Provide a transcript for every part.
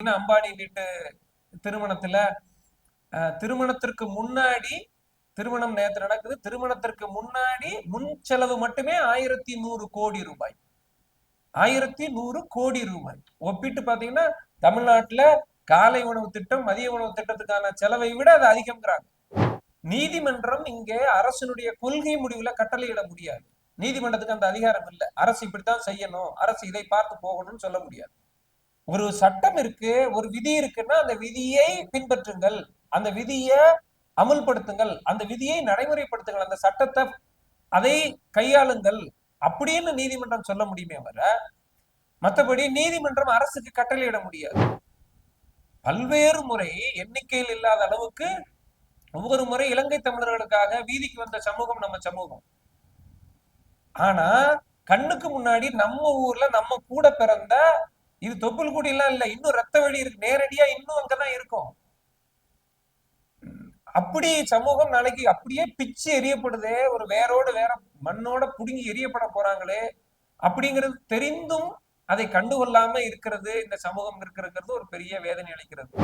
அம்பானி வீட்டு திருமணத்துல திருமணத்திற்கு முன்னாடி திருமணம் நேற்று நடக்குது. திருமணத்திற்கு முன்னாடி முன் செலவு மட்டுமே 1100 கோடி ரூபாய். 1100 கோடி ரூபாய். ஒப்பிட்டு பாத்தீங்கன்னா தமிழ்நாட்டுல காலை உணவு திட்டம், மதிய உணவு திட்டத்துக்கான செலவை விட அது அதிகம்ங்கிறாங்க. நீதிமன்றம் இங்கே அரசனுடைய கொள்கை முடிவுல கட்டளையிட முடியாது. நீதிமன்றத்துக்கு அந்த அதிகாரம் இல்லை. அரசு இப்படித்தான் செய்யணும், அரசு இதை பார்த்து போகணும்னு சொல்ல முடியாது. ஒரு சட்டம் இருக்கு, ஒரு விதி இருக்குன்னா அந்த விதியை பின்பற்றுங்கள், அந்த விதியை அமுல்படுத்துங்கள், அந்த விதியை நடைமுறைப்படுத்துங்கள், அந்த சட்டத்தை அதை கையாளுங்கள் அப்படின்னு நீதிமன்றம் சொல்ல முடியுமே வர, மற்றபடி நீதிமன்றம் அரசுக்கு கட்டளையிட முடியாது. பல்வேறு முறை எண்ணிக்கையில் இல்லாத அளவுக்கு ஒவ்வொரு முறை இலங்கை தமிழர்களுக்காக வீதிக்கு வந்த சமூகம் நம்ம சமூகம். ஆனா கண்ணுக்கு முன்னாடி நம்ம ஊர்ல நம்ம கூட பிறந்த, இது தொப்புள் கூடி எல்லாம் இல்ல, இன்னும் ரத்த வழி இருக்கு, நேரடியா இன்னும் அங்கதான் இருக்கும். அப்படி சமூகம் நாளைக்கு அப்படியே பிச்சு எரியப்படுதே, ஒரு வேரோடு வேற மண்ணோட புடுங்கி எரியப்பட போறாங்களே அப்படிங்கிறது தெரிந்தும் அதை கண்டுகொள்ளாம இருக்கிறது இந்த சமூகம் இருக்கிறது ஒரு பெரிய வேதனை அளிக்கிறது.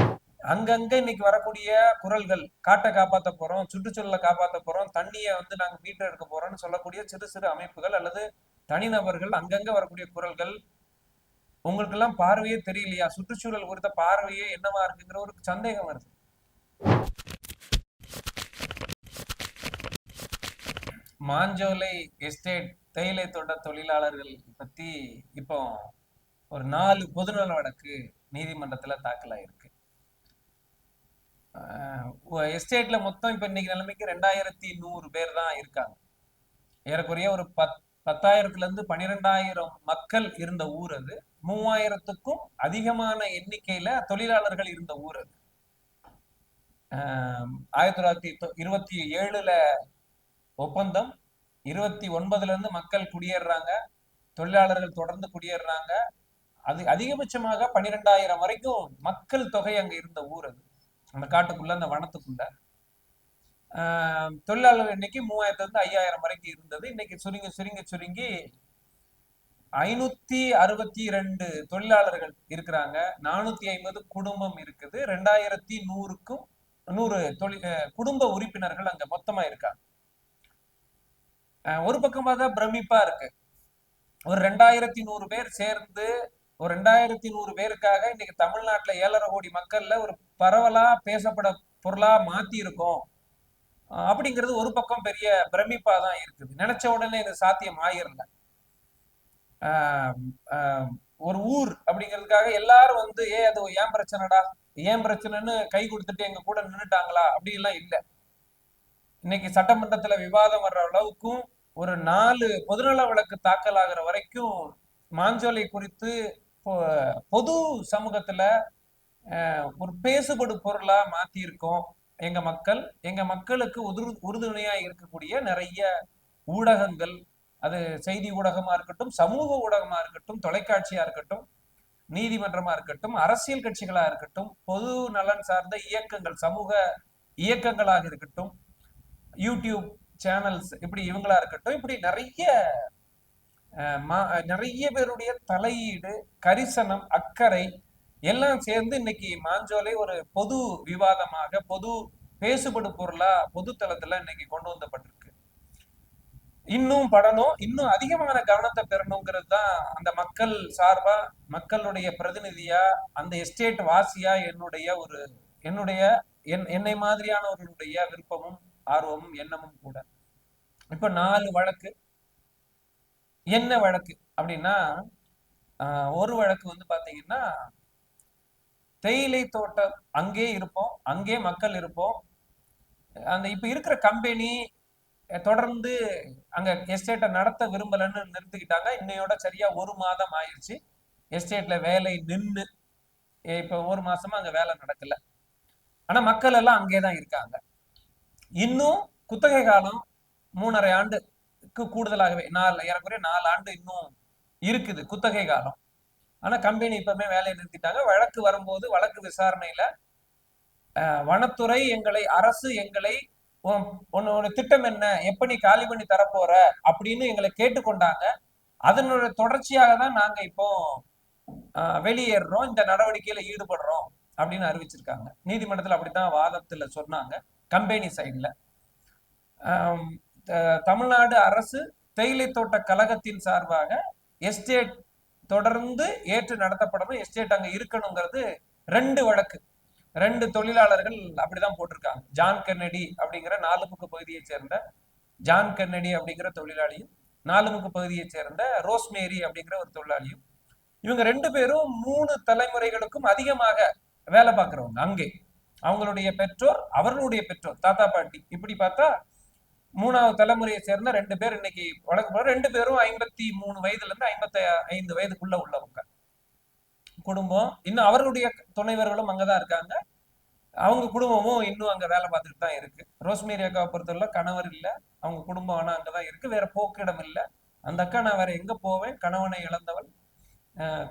அங்கங்க இன்னைக்கு வரக்கூடிய குரல்கள், காட்டை காப்பாற்ற போறோம், சுற்றுச்சூழலை காப்பாற்ற போறோம், தண்ணியை நாங்க மீட்டர் எடுக்க போறோம்னு சொல்லக்கூடிய சிறு சிறு அமைப்புகள் அல்லது தனிநபர்கள் அங்கங்க வரக்கூடிய குரல்கள், உங்களுக்கு எல்லாம் பார்வையே தெரியலையா, சுற்றுச்சூழல் குறித்த பார்வையே என்னவா இருக்குங்கிற ஒரு சந்தேகம் வருது. மாஞ்சோலை எஸ்டேட் தேயிலை தோட்ட தொழிலாளர்கள் பத்தி இப்போ ஒரு 4 பொதுநல வழக்கு நீதிமன்றத்துல தாக்கல் ஆயிருக்கு. எஸ்டேட்ல மொத்தம் இப்ப இன்னைக்கு நிலைமைக்கு 2100 பேர் தான் இருக்காங்க. ஏறக்குறைய ஒரு 10,000 இருந்து 12,000 மக்கள் இருந்த ஊர் அது. 3000க்கும் அதிகமான எண்ணிக்கையில தொழிலாளர்கள் இருந்த ஊர் அது. 1927 ஒப்பந்தம், 29 இருந்து மக்கள் குடியேறாங்க, தொழிலாளர்கள் தொடர்ந்து குடியேறாங்க. அது அதிகபட்சமாக 12,000 வரைக்கும் மக்கள் தொகை அங்க இருந்த ஊர் அது, அந்த காட்டுக்குள்ள, அந்த வனத்துக்குள்ள. தொழிலாளர் எண்ணிக்கை 3000 இருந்து 5000 வரைக்கும் இருந்தது. இன்னைக்கு சுருங்கி சுருங்கி சுருங்கி 562 தொழிலாளர்கள் இருக்கிறாங்க, 450 குடும்பம் இருக்குது, 2100க்கும் 100 குடும்ப உறுப்பினர்கள் அங்க மொத்தமா இருக்காங்க. ஒரு பக்கமா தான் பிரமிப்பா இருக்கு. ஒரு 2100 பேர் சேர்ந்து ஒரு 2100 பேருக்காக இன்னைக்கு தமிழ்நாட்டுல 7.5 கோடி மக்கள்ல ஒரு பரவலா பேசப்பட பொருளா மாத்தி இருக்கோம் அப்படிங்கிறது ஒரு பக்கம் பெரிய பிரமிப்பா தான் இருக்குது. நினைச்ச உடனே இது சாத்தியம் ஆயிரல. ஒரு ஊர் அப்படிங்கிறதுக்காக எல்லாரும் அது ஏன் பிரச்சனைடா, ஏன் பிரச்சனைன்னு கை கொடுத்துட்டு எங்க கூட நின்றுட்டாங்களா அப்படின்லாம் இல்லை. இன்னைக்கு சட்டமன்றத்துல விவாதம் வர்ற அளவுக்கும் ஒரு 4 பொதுநல வழக்கு தாக்கல் ஆகிற வரைக்கும் மாஞ்சோலை குறித்து பொது சமூகத்துல ஒரு பேசுபடு பொருளா மாத்தி இருக்கோம். எங்க மக்களுக்கு உறுதுணையா இருக்கக்கூடிய நிறைய ஊடகங்கள், அது செய்தி ஊடகமா இருக்கட்டும், சமூக ஊடகமா இருக்கட்டும், தொலைக்காட்சியா இருக்கட்டும், நீதிமன்றமா இருக்கட்டும், அரசியல் கட்சிகளா இருக்கட்டும், பொது நலன் சார்ந்த இயக்கங்கள், சமூக இயக்கங்களாக இருக்கட்டும், யூடியூப் சேனல்ஸ், இப்படி இவங்களா இருக்கட்டும், இப்படி நிறைய பேருடைய தலையீடு, கரிசனம், அக்கறை எல்லாம் சேர்ந்து இன்னைக்கு மாஞ்சோலை ஒரு பொது விவாதமாக, பொது பேசுபடு பொருளா பொது தளத்துல இன்னைக்கு கொண்டு வந்தப்பட்டிருக்கு. இன்னும் படணும், இன்னும் அதிகமான கவனத்தை பெறணுங்கிறது தான் அந்த மக்கள் சார்பா, மக்களுடைய பிரதிநிதியா, அந்த எஸ்டேட் வாசியா என்னை மாதிரியானவர்களுடைய விருப்பமும் ஆர்வமும் எண்ணமும் கூட. இப்ப 4 வழக்கு. என்ன வழக்கு அப்படின்னா, ஒரு வழக்கு பாத்தீங்கன்னா, தேயிலை தோட்டம் அங்கே இருப்போம், அங்கே மக்கள் இருப்போம், அந்த இப்ப இருக்கிற கம்பெனி தொடர்ந்து அங்க எஸ்டேட்டை நடத்த விரும்பலன்னு நிறுத்திக்கிட்டாங்க. இன்னையோட சரியா 1 மாதம் ஆயிடுச்சு. எஸ்டேட்ல வேலை நின்று இப்ப 1 மாசமா அங்க வேலை நடக்கல. ஆனா மக்கள் எல்லாம் அங்கேதான் இருக்காங்க. இன்னும் குத்தகை காலம் 3.5 ஆண்டுக்கு கூடுதலாகவே, ஏறக்குறைய 4 ஆண்டு இன்னும் இருக்குது குத்தகை காலம். ஆனா கம்பெனி இப்பவுமே வேலையை நிறுத்திட்டாங்க. வழக்கு வரும்போது, வழக்கு விசாரணையில வனத்துறை அரசு எங்களை உன்னோட திட்டம் என்ன, எப்ப நீ காலி பண்ணி தரப்போற அப்படின்னு எங்களை கேட்டுக்கொண்டாங்க. அதனுடைய தொடர்ச்சியாக தான் நாங்க இப்போ வெளியேறோம், இந்த நடவடிக்கையில ஈடுபடுறோம் அப்படின்னு அறிவிச்சிருக்காங்க. நீதிமன்றத்தில் அப்படித்தான் வாதத்துல சொன்னாங்க கம்பெனி சைட்ல. தமிழ்நாடு அரசு தேயிலை தோட்ட கழகத்தின் சார்பாக எஸ்டேட் தொடர்ந்து ஏற்று நடத்தப்படணும், எஸ்டேட் அங்க இருக்கணுங்கிறது 2 வழக்கு. 2 தொழிலாளர்கள் அப்படிதான் போட்டிருக்காங்க. ஜான் கென்னடி அப்படிங்கிற நாலுமுக்கு பகுதியை சேர்ந்த ஜான் கென்னடி அப்படிங்கிற தொழிலாளியும், நாலுமுக்கு பகுதியை சேர்ந்த ரோஸ்மேரி அப்படிங்கிற ஒரு தொழிலாளியும். இவங்க 2 பேரும் 3 தலைமுறைகளுக்கும் அதிகமாக வேலை பார்க்கிறவங்க அங்கே. அவங்களுடைய பெற்றோர், அவர்களுடைய பெற்றோர், தாத்தா பாட்டி, இப்படி பார்த்தா 3வது தலைமுறையை சேர்ந்த 2 பேர் இன்னைக்கு வழக்கு போற. 2 பேரும் 53 வயதுல இருந்து 55 வயதுக்குள்ள உள்ளவங்க குடும்பம். இன்னும் அவர்களுடைய துணைவர்களும் அங்கதான் இருக்காங்க. அவங்க குடும்பமும் இன்னும் அங்க வேலை பார்த்துட்டு தான் இருக்கு. ரோஸ்மேரி அக்காவை பொறுத்தவரை கணவர் இல்ல, அவங்க குடும்பம் ஆனா அங்கதான் இருக்கு, வேற போக்கிடம் இல்ல. அந்த அக்கா, நான் வேற எங்க போவேன், கணவனை இழந்தவள்,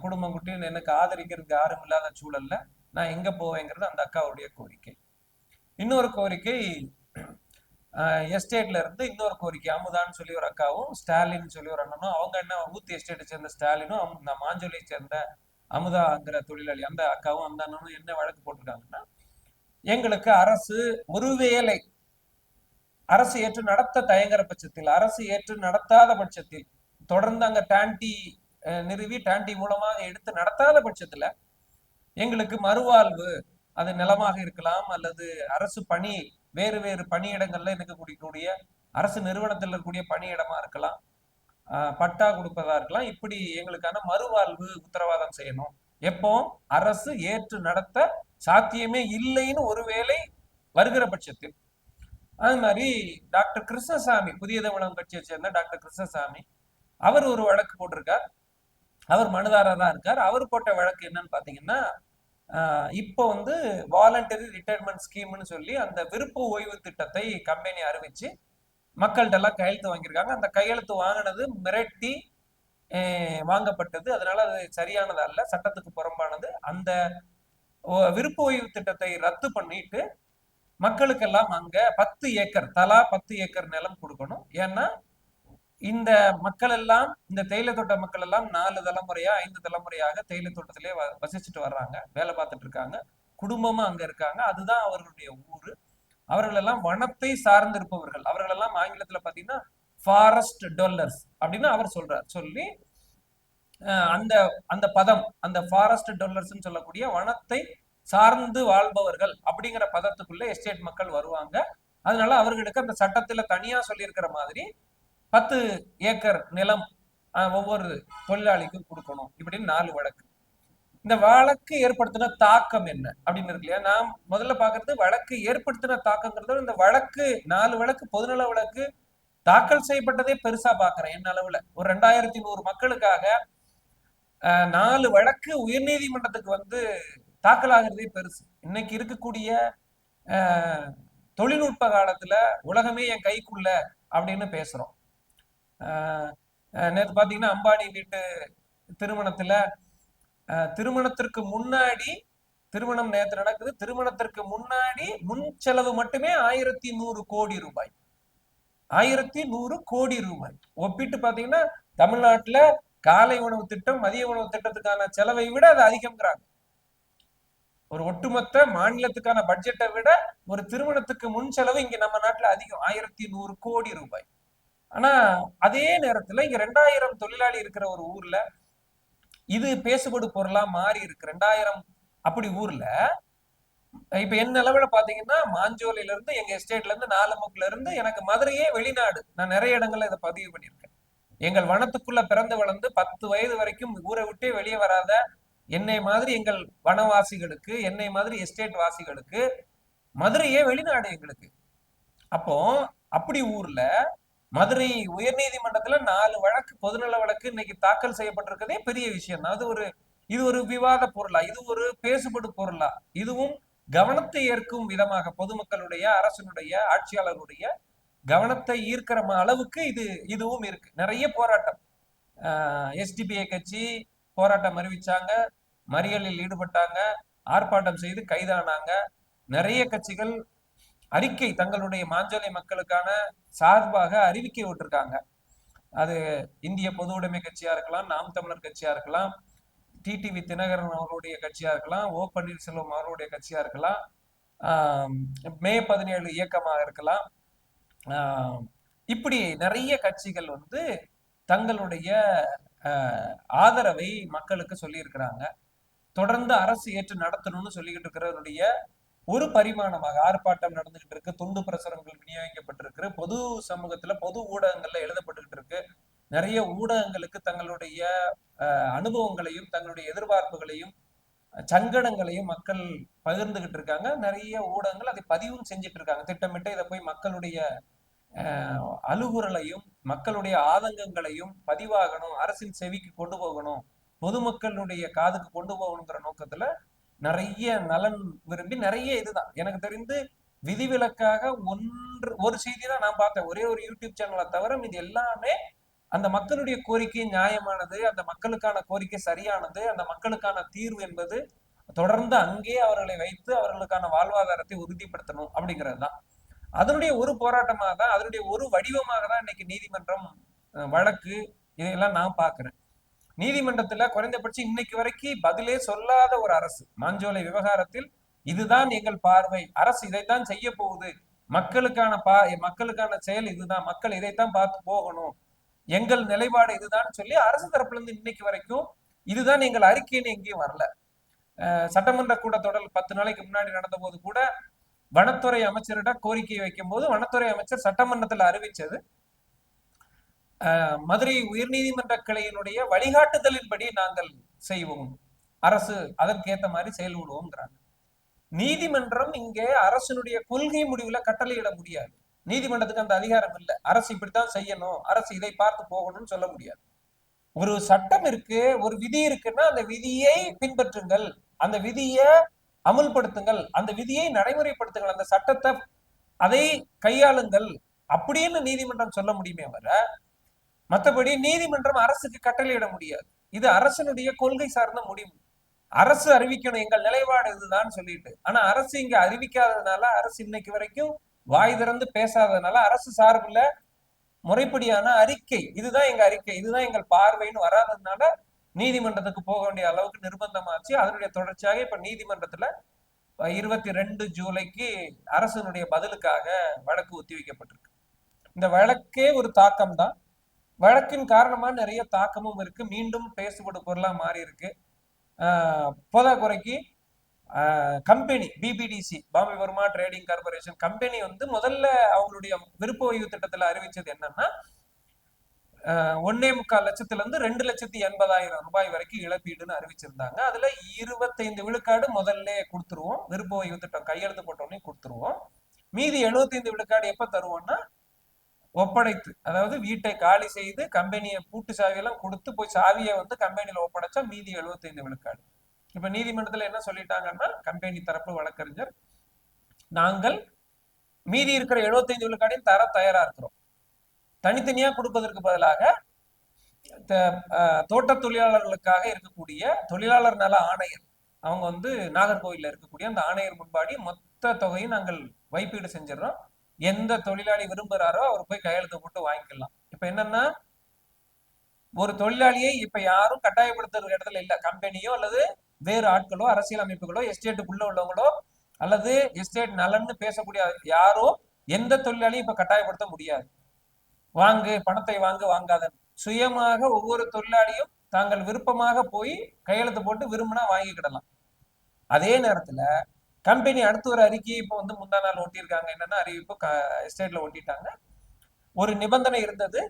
குடும்பம் குட்டின்னு எனக்கு ஆதரிக்கிறதுக்கு யாரும் இல்லாத சூழல்ல நான் எங்க போவேங்கிறது அந்த அக்காவுடைய கோரிக்கை. இன்னொரு கோரிக்கை, எஸ்டேட்ல இருந்து இன்னொரு கோரிக்கை, அமுதான்னு சொல்லி ஒரு அக்காவும், ஸ்டாலின் சொல்லி ஒரு அண்ணனும், அவங்க என்ன ஊத்தி எஸ்டேட்டை சேர்ந்த ஸ்டாலினும், மாஞ்சோலியை சேர்ந்த அமுதாங்கிற தொழிலாளி அந்த அக்காவும் அந்த அண்ணனும் என்ன வழக்கு போட்டிருக்காங்கன்னா, எங்களுக்கு அரசு ஒருவேளை அரசு ஏற்று நடத்த தயங்குற பட்சத்தில், அரசு ஏற்று நடத்தாத பட்சத்தில், தொடர்ந்து அங்க டான்டி நிறுவி டான்டி மூலமாக எடுத்து நடத்தாத பட்சத்துல எங்களுக்கு மறுவாழ்வு, அது நிலமாக இருக்கலாம் அல்லது அரசு பணி, வேறு வேறு பணியிடங்கள்ல எனக்கு கூடிய அரசு நிறுவனத்தில் இருக்கக்கூடிய பணியிடமா இருக்கலாம், பட்டா கொடுப்பதா இருக்கலாம், இப்படி எங்களுக்கான மறுவாழ்வு உத்தரவாதம் செய்யணும். எப்போ அரசு ஏற்று நடத்த சாத்தியமே இல்லைன்னு ஒருவேளை வருகிற பட்சத்தில். அது மாதிரி டாக்டர் கிருஷ்ணசாமி, புதிய தமிழகம் கட்சியை சேர்ந்த டாக்டர் கிருஷ்ணசாமி, அவர் ஒரு வழக்கு போட்டிருக்கார். அவர் மனுதாரரா இருக்கார். அவர் போட்ட வழக்கு என்னன்னு பாத்தீங்கன்னா, இப்போ வாலண்டரி ரிட்டையர்மெண்ட் ஸ்கீம்னு சொல்லி அந்த விருப்ப ஓய்வு திட்டத்தை கம்பெனி அறிவிச்சு மக்கள்கிட்ட எல்லாம் கையெழுத்து வாங்கியிருக்காங்க. அந்த கையெழுத்து வாங்கினது மிரட்டி வாங்கப்பட்டது. அதனால அது சரியானது அல்ல, சட்டத்துக்கு புறம்பானது. அந்த விருப்ப ஓய்வு திட்டத்தை ரத்து பண்ணிட்டு மக்களுக்கெல்லாம் அங்க 10 ஏக்கர், தலா 10 ஏக்கர் நிலம் கொடுக்கணும். ஏன்னா இந்த மக்கள் எல்லாம், இந்த தேயிலை தோட்ட மக்கள் எல்லாம் 4 தலைமுறையா 5 தலைமுறையாக தேயிலை தோட்டத்திலே வசிச்சுட்டு வர்றாங்க, வேலை பார்த்துட்டு இருக்காங்க, குடும்பமா அங்க இருக்காங்க, அதுதான் அவர்களுடைய ஊரு. அவர்கள் எல்லாம் வனத்தை சார்ந்து இருப்பவர்கள். அவர்கள் எல்லாம் ஆங்கிலத்துல பாத்தீங்கன்னா ஃபாரஸ்ட் டொல்லர்ஸ் அப்படின்னு அவர் சொல்றார். சொல்லி அந்த அந்த பதம், அந்த ஃபாரஸ்ட் டொல்லர்ஸ் சொல்லக்கூடிய வனத்தை சார்ந்து வாழ்பவர்கள் அப்படிங்கிற பதத்துக்குள்ள எஸ்டேட் மக்கள் வருவாங்க. அதனால அவர்களுக்கு அந்த சட்டத்துல தனியா சொல்லியிருக்கிற மாதிரி 10 ஏக்கர் நிலம் ஒவ்வொரு தொழிலாளிக்கும் கொடுக்கணும், இப்படின்னு 4 வழக்கு. இந்த வழக்கு ஏற்படுத்தின தாக்கம் என்ன அப்படின்னு இருக்கு இல்லையா? நாம் முதல்ல பாக்குறது வழக்கு ஏற்படுத்தின தாக்கங்கிறது. இந்த வழக்கு 4 வழக்கு பொதுநல வழக்கு தாக்கல் செய்யப்பட்டதே பெருசா பாக்குறேன் என் அளவுல. ஒரு 2100 மக்களுக்காக 4 வழக்கு உயர்நீதிமன்றத்துக்கு தாக்கல் ஆகிறதே பெருசு. இன்னைக்கு இருக்கக்கூடிய தொழில்நுட்ப காலத்துல உலகமே என் கைக்குள்ள அப்படின்னு பேசுறோம். நேற்று பாத்தீங்கன்னா அம்பானி வீட்டு திருமணத்துல, திருமணத்திற்கு முன்னாடி, திருமணம் நேற்று நடக்குது, திருமணத்திற்கு முன்னாடி முன் செலவு மட்டுமே 1100 கோடி ரூபாய். 1100 கோடி ரூபாய். ஒப்பிட்டு பாத்தீங்கன்னா தமிழ்நாட்டுல காலை உணவு திட்டம், மதிய உணவு திட்டத்துக்கான செலவை விட அது அதிகம்ங்கிறாங்க. ஒரு ஒட்டுமொத்த மாநிலத்துக்கான பட்ஜெட்டை விட ஒரு திருமணத்துக்கு முன் செலவு இங்க நம்ம நாட்டுல அதிகம், 1100 கோடி ரூபாய். ஆனா அதே நேரத்துல இங்க 2000 தொழிலாளி இருக்கிற ஒரு ஊர்ல இது பேசுபடு பொருளா மாறி இருக்கு. 2000 அப்படி ஊர்ல இப்ப என்ன அளவுல பாத்தீங்கன்னா, மாஞ்சோலையில இருந்து, எங்க எஸ்டேட்ல இருந்து, நாலுமுக்குல இருந்து எனக்கு மதுரையே வெளிநாடு. நான் நிறைய இடங்கள்ல இதை பதிவு பண்ணியிருக்கேன். எங்கள் வனத்துக்குள்ள பிறந்து வளர்ந்து 10 வயது வரைக்கும் ஊரை விட்டே வெளியே வராத என்னை மாதிரி எங்கள் வனவாசிகளுக்கு, என்னை மாதிரி எஸ்டேட் வாசிகளுக்கு மதுரையே வெளிநாடு எங்களுக்கு. அப்போ அப்படி ஊர்ல மதுரை உயர்நீதிமன்றத்துல 4 வழக்கு, பொதுநல வழக்கு இன்னைக்கு தாக்கல் செய்யப்பட்டிருக்கதே பெரிய விஷயம். இது ஒரு விவாத பொருளா, இது ஒரு பேசுபடு பொருளா, இதுவும் கவனத்தை ஏற்கும் விதமாக பொதுமக்களுடைய, அரசனுடைய, ஆட்சியாளருடைய கவனத்தை ஈர்க்கிற அளவுக்கு இதுவும் இருக்கு. நிறைய போராட்டம், எஸ்டிபிஐ கட்சி போராட்டம் அறிவிச்சாங்க, மறியலில் ஈடுபட்டாங்க, ஆர்ப்பாட்டம் செய்து கைதானாங்க. நிறைய கட்சிகள் அறிக்கை, தங்களுடைய மாஞ்சோலை மக்களுக்கான சார்பாக அறிவிக்கை விட்டுருக்காங்க. அது இந்திய பொது உடைமை கட்சியா இருக்கலாம், நாம் தமிழர் கட்சியா இருக்கலாம், டிடிவி தினகரன் அவருடைய கட்சியா இருக்கலாம், ஓ பன்னீர்செல்வம் அவருடைய கட்சியா இருக்கலாம், மே 17 இயக்கமாக இருக்கலாம். இப்படி நிறைய கட்சிகள் வந்து தங்களுடைய ஆதரவை மக்களுக்கு சொல்லி இருக்கிறாங்க. தொடர்ந்து அரசு ஏற்று நடத்தணும்னு சொல்லிக்கிட்டு இருக்கிறவருடைய ஒரு பரிமாணமாக ஆர்ப்பாட்டம் நடந்துகிட்டு இருக்கு, துண்டு பிரசுரங்கள் விநியோகிக்கப்பட்டிருக்கு, பொது சமூகத்துல பொது ஊடகங்கள்ல எழுதப்பட்டுக்கிட்டு இருக்கு. நிறைய ஊடகங்களுக்கு தங்களுடைய அனுபவங்களையும் தங்களுடைய எதிர்பார்ப்புகளையும் சங்கடங்களையும் மக்கள் பகிர்ந்துகிட்டு இருக்காங்க. நிறைய ஊடகங்கள் அதை பதிவும் செஞ்சுட்டு இருக்காங்க. திட்டமிட்டு இதை போய் மக்களுடைய அலுகுறலையும் மக்களுடைய ஆதங்கங்களையும் பதிவாகணும், அரசின் செவிக்கு கொண்டு போகணும், பொதுமக்களுடைய காதுக்கு கொண்டு போகணுங்கிற நோக்கத்துல நிறைய நலன் விரும்பி நிறைய இதுதான் எனக்கு தெரிந்து விதிவிலக்காக ஒரு செய்தி தான் நான் பார்த்தேன், ஒரே ஒரு யூடியூப் சேனலை தவிர இது எல்லாமே அந்த மக்களுடைய கோரிக்கை நியாயமானது, அந்த மக்களுக்கான கோரிக்கை சரியானது, அந்த மக்களுக்கான தீர்வு என்பது தொடர்ந்து அங்கே அவர்களை வைத்து அவர்களுக்கான வாழ்வாதாரத்தை உறுதிப்படுத்தணும் அப்படிங்கிறது தான். அதனுடைய ஒரு போராட்டமாக தான், அதனுடைய ஒரு வடிவமாக தான் இன்னைக்கு நீதிமன்றம் வழக்கு இதையெல்லாம் நான் பாக்குறேன். நீதிமன்றத்துல குறைந்தபட்சம் இன்னைக்கு வரைக்கும் பதிலே சொல்லாத ஒரு அரசு மாஞ்சோலை விவகாரத்தில் இதுதான் எங்கள் பார்வை, அரசு இதைத்தான் செய்ய போகுது, மக்களுக்கான செயல் இதுதான், மக்கள் இதைத்தான் பார்த்து போகணும், எங்கள் நிலைப்பாடு இதுதான் சொல்லி அரசு தரப்புல இருந்து இன்னைக்கு வரைக்கும் இதுதான் எங்கள் அறிக்கைன்னு எங்கேயும் வரல. சட்டமன்ற கூட்டத்தொடர் 10 நாளைக்கு முன்னாடி நடந்த போது கூட வனத்துறை அமைச்சரிடம் கோரிக்கை வைக்கும் போது வனத்துறை அமைச்சர் சட்டமன்றத்தில் அறிவிச்சது மதுரை உயர்நீதிமன்ற கிளையினுடைய வழிகாட்டுதலின்படி நாங்கள் செய்வோம், அரசு அதற்கேற்ற மாதிரி செயல்படுவோம்ங்கிறாங்க. நீதிமன்றம் இங்கே அரசனுடைய கொள்கை முடிவுல கட்டளையிட முடியாது. நீதிமன்றத்துக்கு அந்த அதிகாரம் இல்லை. அரசு இப்படித்தான் செய்யணும், அரசு இதை பார்த்து போகணும்னு சொல்ல முடியாது. ஒரு சட்டம் இருக்கு, ஒரு விதி இருக்குன்னா அந்த விதியை பின்பற்றுங்கள், அந்த விதியை அமுல்படுத்துங்கள், அந்த விதியை நடைமுறைப்படுத்துங்கள், அந்த சட்டத்தை அதை கையாளுங்கள் அப்படின்னு நீதிமன்றம் சொல்ல முடியுமே வர, மற்றபடி நீதிமன்றம் அரசுக்கு கட்டளையிட முடியாது. இது அரசனுடைய கொள்கை சார்ந்த முடிவு. அரசு அறிவிக்கணும் எங்கள் நிலைப்பாடு இதுதான் சொல்லிட்டு. ஆனா அரசு இங்க அறிவிக்காததுனால, அரசு இன்னைக்கு வரைக்கும் வாய் திறந்து பேசாததுனால, அரசு சார்பில் முறைப்படியான அறிக்கை இதுதான் எங்க அறிக்கை, இதுதான் எங்கள் பார்வைன்னு வராததுனால நீதிமன்றத்துக்கு போக வேண்டிய அளவுக்கு நிர்பந்தமாச்சு. அதனுடைய தொடர்ச்சியாக இப்ப நீதிமன்றத்துல 22 ஜூலைக்கு அரசனுடைய பதிலுக்காக வழக்கு ஒத்திவைக்கப்பட்டிருக்கு. இந்த வழக்கே ஒரு தாக்கம் தான். வழக்கின் காரணமா நிறைய தாக்கமும் இருக்கு, மீண்டும் பேசுபடு பொருளா மாறி இருக்கு. போதாக்குறைக்கு company BBTC, Bombay Burmah trading corporation company வந்து முதல்ல அவங்களுடைய விருப்ப ஓய்வு திட்டத்துல அறிவிச்சது என்னன்னா 1.25 லட்சத்துல இருந்து 2,80,000 ரூபாய் வரைக்கும் இழப்பீடுன்னு அறிவிச்சிருந்தாங்க. அதுல 25 விழுக்காடு முதல்ல கொடுத்துருவோம், விருப்ப ஓய்வு திட்டம் கையெழுத்து போட்டோன்னே கொடுத்துருவோம். மீதி 75 விழுக்காடு எப்ப தருவோம்னா ஒப்படைத்து, அதாவது வீட்டை காலி செய்து கம்பெனியை பூட்டு சாவியெல்லாம் கொடுத்து போய் சாவியை வந்து கம்பெனியில ஒப்படைச்சா மீதி 75 விழுக்காடு. இப்ப நீதிமன்றத்துல என்ன சொல்லிட்டாங்கன்னா, கம்பெனி தரப்பு வழக்கறிஞர் நாங்கள் மீதி இருக்கிற 75 விழுக்காடையும் தர தயாரா இருக்கிறோம், தனித்தனியா கொடுப்பதற்கு பதிலாக தோட்ட தொழிலாளர்களுக்காக இருக்கக்கூடிய தொழிலாளர் நல ஆணையர், அவங்க வந்து நாகர்கோவில்ல இருக்கக்கூடிய அந்த ஆணையர் முன்பாடி மொத்த தொகையும் நாங்கள் வைப்பீடு செஞ்சிடறோம், எந்த தொழிலாளி விரும்புறாரோ அவர் போய் கையெழுத்து போட்டு வாங்கிக்கலாம். இப்ப என்னன்னா, ஒரு தொழிலாளியை இப்ப யாரும் கட்டாயப்படுத்துற இடத்துல இல்ல, கம்பெனியோ அல்லது வேறு ஆட்களோ அரசியல் அமைப்புகளோ எஸ்டேட்டுக்குள்ள உள்ளவங்களோ அல்லது எஸ்டேட் நலன்னு பேசக்கூடிய யாரோ எந்த தொழிலாளியும் இப்ப கட்டாயப்படுத்த முடியாது. வாங்கு பணத்தை வாங்காத, சுயமாக ஒவ்வொரு தொழிலாளியும் தாங்கள் விருப்பமாக போய் கையெழுத்து போட்டு விரும்பினா வாங்கிக்கிடலாம். அதே நேரத்துல கம்பெனி அடுத்த ஒரு அறிக்கையை இப்போ வந்து முந்தா நாள் ஒட்டியிருக்காங்க. என்னன்னா அறிவிப்பு எஸ்டேட்ல ஒட்டிட்டாங்க. ஒரு நிபந்தனை இருந்தது,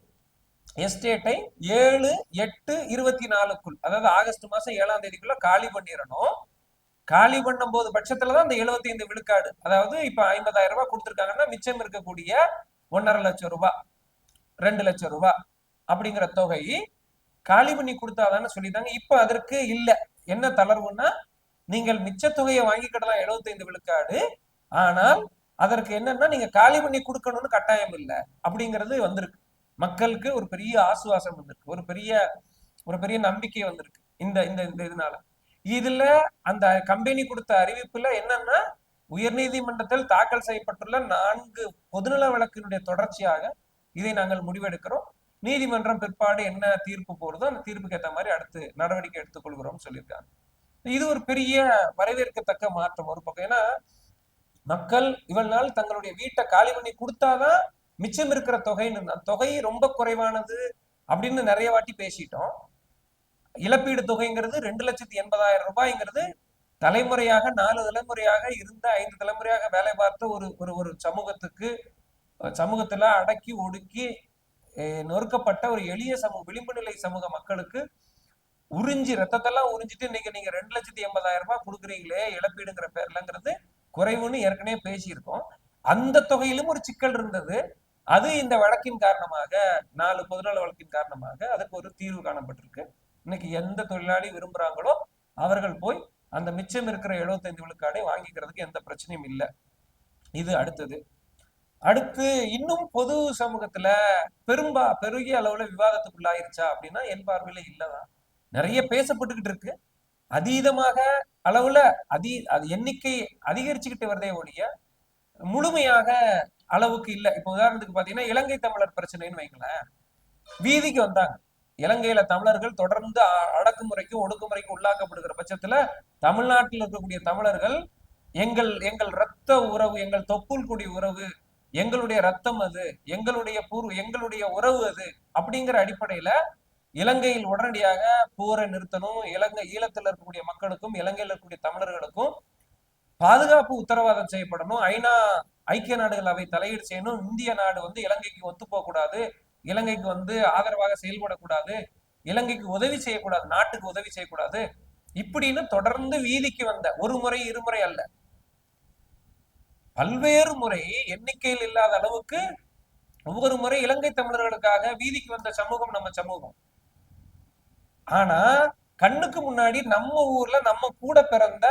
எஸ்டேட்டை 7/8/24க்குள், அதாவது ஆகஸ்ட் மாசம் 7ஆம் தேதிக்குள்ள காலி பண்ணிடணும். காலி பண்ணும் போது பட்சத்துலதான் அந்த 75 விழுக்காடு, அதாவது இப்ப 50,000 ரூபாய் கொடுத்துருக்காங்கன்னா மிச்சம் இருக்கக்கூடிய 1.5 லட்சம் ரூபாய் 2 லட்சம் ரூபாய் அப்படிங்கிற தொகை காலி பண்ணி கொடுத்தாதான்னு சொல்லிட்டாங்க. இப்ப அதற்கு இல்ல, என்ன தளர்வுன்னா, நீங்கள் மிச்ச தொகையை வாங்கிக்கிடலாம் 75 விழுக்காடு, ஆனால் அதற்கு என்னன்னா நீங்க காலி பண்ணி கொடுக்கணும்னு கட்டாயம் இல்லை அப்படிங்கிறது வந்திருக்கு. மக்களுக்கு ஒரு பெரிய ஆசுவாசம் வந்திருக்கு, ஒரு பெரிய நம்பிக்கை வந்திருக்கு இந்த இந்த இதனால. இதுல அந்த கம்பெனி கொடுத்த அறிவிப்புல என்னன்னா, உயர்நீதிமன்றத்தில் தாக்கல் செய்யப்பட்டுள்ள 4 பொதுநல வழக்கினுடைய தொடர்ச்சியாக இதை நாங்கள் முடிவெடுக்கிறோம். நீதிமன்றம் பிற்பாடு என்ன தீர்ப்பு போறதோ அந்த தீர்ப்புக்கு ஏற்ற மாதிரி அடுத்து நடவடிக்கை எடுத்துக்கொள்கிறோம்னு சொல்லியிருக்காங்க. இது ஒரு பெரிய வரவேற்கத்தக்க மாற்றம் ஒரு பக்கம். ஏன்னா மக்கள் இவ்வளவு நாள் தங்களுடைய வீட்டை காலி பண்ணி கொடுத்தாதான் மிச்சம் இருக்கிற தொகைன்னு, தொகை ரொம்ப குறைவானது அப்படின்னு நிறைய வாட்டி பேசிட்டோம். இழப்பீடு தொகைங்கிறது 2,80,000 ரூபாய்ங்கிறது தலைமுறையாக 4 தலைமுறையாக இருந்த 5 தலைமுறையாக வேலை பார்த்த ஒரு ஒரு ஒரு சமூகத்துக்கு, சமூகத்துல அடக்கி ஒடுக்கி நொறுக்கப்பட்ட ஒரு எளிய விளிம்பு நிலை சமூக மக்களுக்கு உறிஞ்சி ரத்தத்தெல்லாம் உறிஞ்சிட்டு இன்னைக்கு நீங்க 2,80,000 ரூபாய் கொடுக்குறீங்களே இழப்பீடுங்கிற பேர்லங்கிறது குறைவுன்னு ஏற்கனவே பேசியிருக்கோம். அந்த தொகையிலும் ஒரு சிக்கல் இருந்தது. அது இந்த வழக்கின் காரணமாக, 4 பொதுநல வழக்கின் காரணமாக அதுக்கு ஒரு தீர்வு காணப்பட்டிருக்கு. இன்னைக்கு எந்த தொழிலாளி விரும்புறாங்களோ அவர்கள் போய் அந்த மிச்சம் இருக்கிற 75 விழுக்காடை வாங்கிக்கிறதுக்கு எந்த பிரச்சனையும் இல்லை. இது அடுத்து இன்னும் பொது சமூகத்துல பெருகிய அளவுல விவாதத்துக்குள்ளாயிருச்சா அப்படின்னா என் பார்வையில இல்லதான். நிறைய பேசப்பட்டுக்கிட்டு இருக்கு. அதீதமாக அளவுல அது எண்ணிக்கை அதிகரிச்சுக்கிட்டு வருதே ஒழிய முழுமையாக அளவுக்கு இல்லை. இப்ப உதாரணத்துக்கு பாத்தீங்கன்னா இலங்கை தமிழர் பிரச்சனைன்னு வைங்களேன். வீதிக்கு வந்தாங்க. இலங்கையில தமிழர்கள் தொடர்ந்து அடக்குமுறைக்கும் ஒடுக்குமுறைக்கும் உள்ளாக்கப்படுகிற பட்சத்துல தமிழ்நாட்டில் இருக்கக்கூடிய தமிழர்கள் எங்கள் ரத்த உறவு, எங்கள் தொப்புள் குடி உறவு, எங்களுடைய ரத்தம் அது, எங்களுடைய உறவு அது அப்படிங்கிற அடிப்படையில இலங்கையில் உடனடியாக போரை நிறுத்தணும். ஈழத்தில் இருக்கக்கூடிய மக்களுக்கும் இலங்கையில் இருக்கக்கூடிய தமிழர்களுக்கும் பாதுகாப்பு உத்தரவாதம் செய்யப்படணும். ஐக்கிய நாடுகள் அவை தலையீடு செய்யணும். இந்திய நாடு இலங்கைக்கு ஒத்து போக கூடாது, இலங்கைக்கு ஆதரவாக செயல்படக்கூடாது, இலங்கைக்கு உதவி செய்யக்கூடாது, நாட்டுக்கு உதவி செய்யக்கூடாது இப்படின்னு தொடர்ந்து வீதிக்கு வந்த ஒரு முறை இருமுறை அல்ல, பல்வேறு முறை எண்ணிக்கையில் இல்லாத அளவுக்கு ஒவ்வொரு முறை இலங்கை தமிழர்களுக்காக வீதிக்கு வந்த சமூகம் நம்ம சமூகம். ஆனா கண்ணுக்கு முன்னாடி நம்ம ஊர்ல நம்ம கூட பிறந்த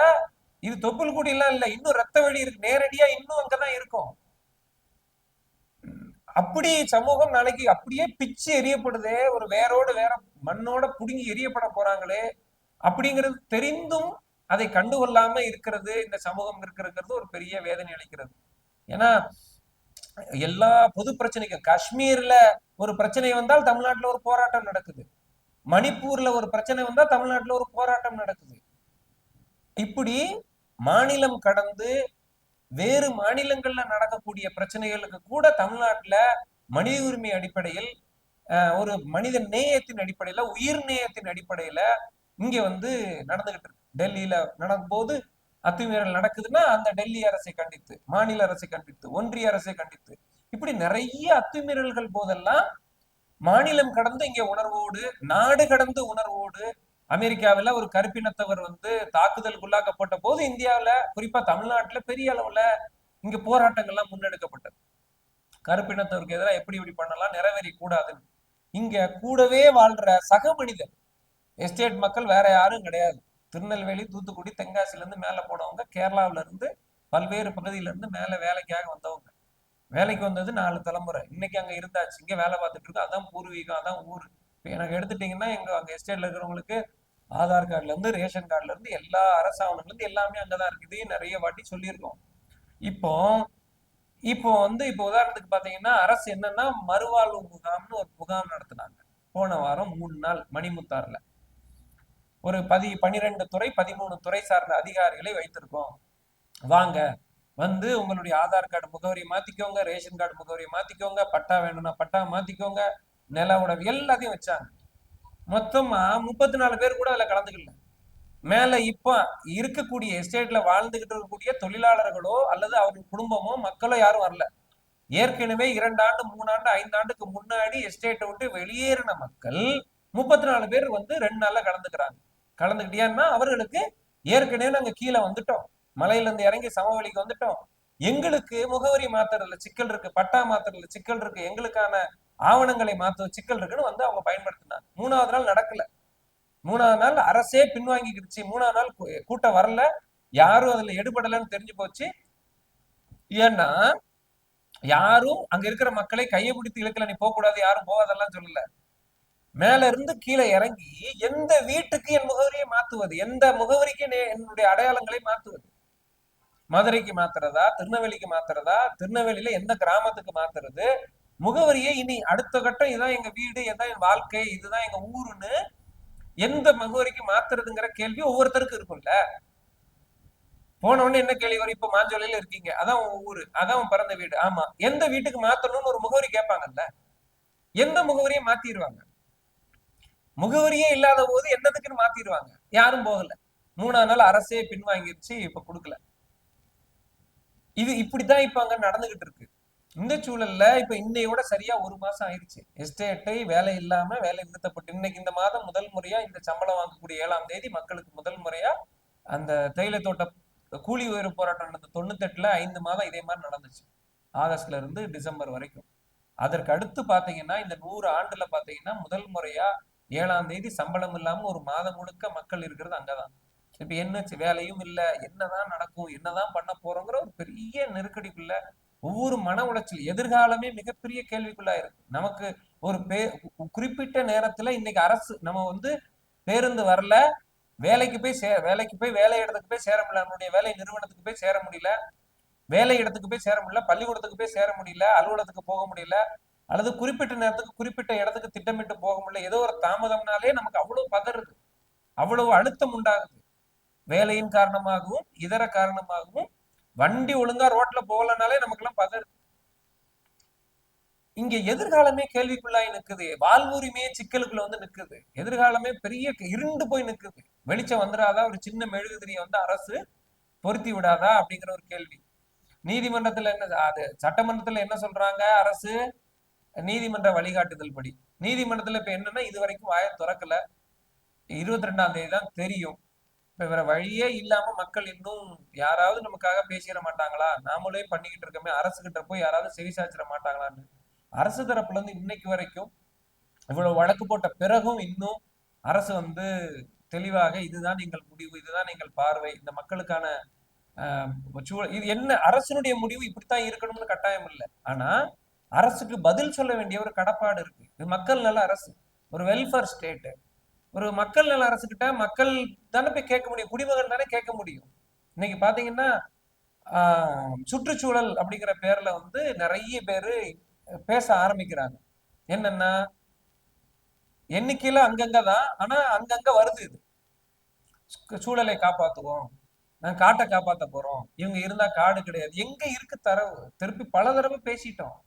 இது தொப்புள் குடி எல்லாம் இல்ல, இன்னும் ரத்த வழி இருக்கு, நேரடியா இன்னும் அங்கதான் இருக்கும். அப்படி சமூகம் நாளைக்கு அப்படியே பிச்சு எரியப்படுதே, ஒரு வேரோடு வேற மண்ணோட புடுங்கி எரியப்பட போறாங்களே அப்படிங்கிறது தெரிந்தும் அதை கண்டுகொள்ளாம இருக்கிறது இந்த சமூகம் இருக்கிறது ஒரு பெரிய வேதனை அளிக்கிறது. ஏன்னா எல்லா பொது பிரச்சனைக்கும், காஷ்மீர்ல ஒரு பிரச்சனை வந்தால் தமிழ்நாட்டுல ஒரு போராட்டம் நடக்குது, மணிப்பூர்ல ஒரு பிரச்சனை வந்தா தமிழ்நாட்டுல ஒரு போராட்டம் நடக்குது. இப்படி மாநிலம் கடந்து வேறு மாநிலங்கள்ல நடக்கக்கூடிய பிரச்சனைகளுக்கு கூட தமிழ்நாட்டுல மனித உரிமை அடிப்படையில், ஒரு மனித நேயத்தின் அடிப்படையில, உயிர் நேயத்தின் அடிப்படையில இங்க நடந்துகிட்டு இருக்கு. டெல்லியில நடக்கும் போது அத்துமீறல் நடக்குதுன்னா அந்த டெல்லி அரசை கண்டித்து, மாநில அரசை கண்டித்து, ஒன்றிய அரசை கண்டித்து, இப்படி நிறைய அத்துமீறல்கள் போதெல்லாம் மாநிலம் கடந்து இங்க உணர்வோடு, நாடு கடந்து உணர்வோடு, அமெரிக்காவில ஒரு கருப்பினத்தவர் தாக்குதலுக்கு உள்ளாக்கப்பட்ட போது இந்தியாவில குறிப்பா தமிழ்நாட்டுல பெரிய அளவுல இங்க போராட்டங்கள்லாம் முன்னெடுக்கப்பட்டது. கருப்பினத்தவருக்கு எதிராக எப்படி பண்ணலாம், நிறைவேறி கூடாதுன்னு. இங்க கூடவே வாழ்ற சக மனிதர், எஸ்டேட் மக்கள் வேற யாரும் கிடையாது. திருநெல்வேலி, தூத்துக்குடி, தென்காசில இருந்து மேல போனவங்க, கேரளாவில இருந்து பல்வேறு பகுதியில இருந்து மேல வேலைக்காக வந்தவங்க. வேலைக்கு வந்தது 4 தலைமுறை, இன்னைக்கு அங்க இருந்தாச்சு, இங்க வேலை பார்த்துட்டு இருக்கு, அதான் பூர்வீகம், அதான் ஊர். இப்ப எனக்கு எடுத்துட்டீங்கன்னா அங்க எஸ்டேட்ல இருக்கிறவங்களுக்கு ஆதார் கார்டுல இருந்து, ரேஷன் கார்டுல இருந்து, எல்லா அரசாவணங்கள்ல இருந்து எல்லாமே அங்கதான் இருக்கு. இதையும் நிறைய வாட்டி சொல்லியிருக்கோம். இப்போ இப்போ இப்போ உதாரணத்துக்கு பாத்தீங்கன்னா அரசு என்னன்னா மறுவாழ்வு முகாம்னு ஒரு முகாம் நடத்தினாங்க போன வாரம் 3 நாள் மணிமுத்தாறுல. ஒரு 12 துறை 13 துறை சார்ந்த அதிகாரிகளை வைத்திருக்கோம், வாங்க உங்களுடைய ஆதார் கார்டு முகவரியை மாத்திக்கோங்க, ரேஷன் கார்டு முகவரியை மாத்திக்கோங்க, பட்டா வேணும்னா பட்டா மாத்திக்கோங்க, நில உடவு எல்லாத்தையும் வச்சாங்க. மொத்தமா 34 பேர் கூட அதுல கலந்துக்கல. மேல இப்ப இருக்கக்கூடிய எஸ்டேட்ல வாழ்ந்துகிட்டு இருக்கக்கூடிய தொழிலாளர்களோ அல்லது அவர்கள் குடும்பமோ மக்களோ யாரும் வரல. ஏற்கனவே 2 ஆண்டு 3 ஆண்டு 5 ஆண்டுக்கு முன்னாடி எஸ்டேட்டை விட்டு வெளியேறின மக்கள் 34 பேர் 2 நாள்ல கலந்துக்கிட்டியான்னா அவர்களுக்கு ஏற்கனவே நாங்க கீழே வந்துட்டோம், மலையில இருந்து இறங்கி சமவெளிக்கு வந்துட்டோம், எங்களுக்கு முகவரி மாத்துறதுல சிக்கல் இருக்கு, பட்டா மாத்துறதுல சிக்கல் இருக்கு, எங்களுக்கான ஆவணங்களை மாற்ற சிக்கல் இருக்குன்னு அவங்க பயன்படுத்தினாங்க. 3வது நாள் நடக்கல. 3வது நாள் அரசே பின்வாங்கிக்கிடுச்சு. 3வது நாள் கூட்டம் வரல, யாரும் அதுல எடுபடலன்னு தெரிஞ்சு போச்சு. ஏன்னா யாரும் அங்க இருக்கிற மக்களை கையை பிடித்து இழுக்கல, நீ போக கூடாது, யாரும் போகாதெல்லாம் சொல்லல. மேல இருந்து கீழே இறங்கி எந்த வீட்டுக்கு என் முகவரியை மாத்துவது, எந்த முகவரிக்கு என்னுடைய அடையாளங்களை மாத்துவது, மதுரைக்கு மாத்துறதா, திருநெல்வேலிக்கு மாத்துறதா, திருநெல்வேலியில எந்த கிராமத்துக்கு மாத்துறது, முகவரியை இனி அடுத்த கட்டம் இதான் எங்க வீடு, இதான் என் வாழ்க்கை, இதுதான் எங்க ஊருன்னு எந்த முகவரிக்கு மாத்துறதுங்கிற கேள்வி ஒவ்வொருத்தருக்கும் இருக்கும்ல. போன உடனே என்ன கேள்வி வரும்? இப்ப மாஞ்சோலையில இருக்கீங்க, அதான் உன் ஊரு, அதான் உன் பிறந்த வீடு. ஆமா, எந்த வீட்டுக்கு மாத்தணும்னு ஒரு முகவரி கேட்பாங்கல்ல. எந்த முகவரியை மாத்திடுவாங்க. முகவரியே இல்லாத போது என்னதுக்குன்னு மாத்திடுவாங்க. யாரும் போகல. 3ஆம் நாள் அரசே பின்வாங்கிருச்சு, இப்ப கொடுக்கல. இது இப்படித்தான் இப்ப அங்க நடந்துகிட்டு இருக்கு. இந்த சூழல்ல இப்ப இன்னையோட சரியா 1 மாசம் ஆயிடுச்சு. எஸ்டேட்டை வேலை இல்லாம வேலை நிறுத்தப்பட்டு இன்னைக்கு இந்த மாதம் முதல் முறையா இந்த சம்பளம் வாங்கக்கூடிய 7ஆம் தேதி மக்களுக்கு முதல் முறையா அந்த தேயிலை தோட்ட கூலி உயர்வு போராட்டம் நடந்த 98ல 5 மாதம் இதே மாதிரி நடந்துச்சு. ஆகஸ்ட்ல இருந்து டிசம்பர் வரைக்கும். அதற்கு அடுத்து பாத்தீங்கன்னா இந்த 100 ஆண்டுல பாத்தீங்கன்னா முதல் முறையா 7ஆம் தேதி சம்பளம் இல்லாம ஒரு மாதம் முழுக்க மக்கள் இருக்கிறது அங்கதான். இப்ப என்ன வேலையும் இல்ல, என்னதான் நடக்கும், என்னதான் பண்ண போறோங்கிற ஒரு பெரிய நெருக்கடிக்குள்ள ஒவ்வொரு மன உளைச்சல், எதிர்காலமே மிகப்பெரிய கேள்விக்குள்ளா இருக்கு. நமக்கு ஒரு குறிப்பிட்ட நேரத்துல இன்னைக்கு அரசு நம்ம வந்து பேருந்து வரல, வேலைக்கு போய் வேலை இடத்துக்கு போய் சேர முடியல, நம்மளுடைய வேலை நிறுவனத்துக்கு போய் சேர முடியல, வேலை இடத்துக்கு போய் சேர முடியல, பள்ளிக்கூடத்துக்கு போய் சேர முடியல, அலுவலகத்துக்கு போக முடியல, அல்லது குறிப்பிட்ட நேரத்துக்கு குறிப்பிட்ட இடத்துக்கு திட்டமிட்டு போக முடியல. ஏதோ ஒரு தாமதம்னாலே நமக்கு அவ்வளவு பதறுது, அவ்வளவு அழுத்தம் உண்டாகுது. வேலையின் காரணமாகவும் இதர காரணமாகவும் வண்டி ஒழுங்கா ரோட்ல போகலனாலே நமக்கு எல்லாம் பதறுது. இங்க எதிர்காலமே கேள்விக்குள்ளாய் நிக்குது. வாழ்வுரிமையே சிக்கலுக்குள்ள வந்து நிக்குது. எதிர்காலமே பெரிய இருண்டு போய் நிக்குது. வெளிச்சம் வந்துடாதா? ஒரு சின்ன மெழுகுதிரியை வந்து அரசு பொருத்தி விடாதா அப்படிங்கிற ஒரு கேள்வி. நீதிமன்றத்துல என்ன, அது சட்டமன்றத்துல என்ன சொல்றாங்க அரசு? நீதிமன்ற வழிகாட்டுதல் படி. நீதிமன்றத்துல இப்ப என்னன்னா இது வரைக்கும் வாயை திறக்கல. 22ஆம் தேதி தான் தெரியும். இப்ப வேற வழியே இல்லாம மக்கள் இன்னும் யாராவது நமக்காக பேசிட மாட்டாங்களா, நாமளே பண்ணிக்கிட்டு இருக்கோமே, அரசு கிட்ட போய் யாராவது செவிசாய்ச்சிட மாட்டாங்களான்னு அரசு தரப்புல இருந்து இன்னைக்கு வரைக்கும் இவ்வளவு வழக்கு போட்ட பிறகும் இன்னும் அரசு வந்து தெளிவாக இதுதான் எங்கள் முடிவு, இதுதான் எங்கள் பார்வை, இந்த மக்களுக்கான இது என்ன அரசனுடைய முடிவு இப்படித்தான் இருக்கணும்னு கட்டாயம் இல்லை. ஆனா அரசுக்கு பதில் சொல்ல வேண்டிய ஒரு கடப்பாடு இருக்கு. இது மக்கள் நல அரசு, ஒரு வெல்ஃபேர் ஸ்டேட். ஒரு மக்கள் நல அரசு கிட்ட மக்கள் தானே போய் கேட்க முடியும், குடிமகன் தானே கேட்க முடியும். இன்னைக்கு பாத்தீங்கன்னா சுற்றுச்சூழல் அப்படிங்கிற பேர்ல வந்து நிறைய பேரு பேச ஆரம்பிக்கிறாங்க. என்னன்னா எண்ணிக்கையில அங்கங்கதான், ஆனா அங்கங்க வருது. இது சூழலை காப்பாத்துவோம், காட்டை காப்பாத்த போறோம், இவங்க இருந்தா காடு கிடையாது. எங்க இருக்கு தரவு? திருப்பி பல தடவை பேசிட்டோம்.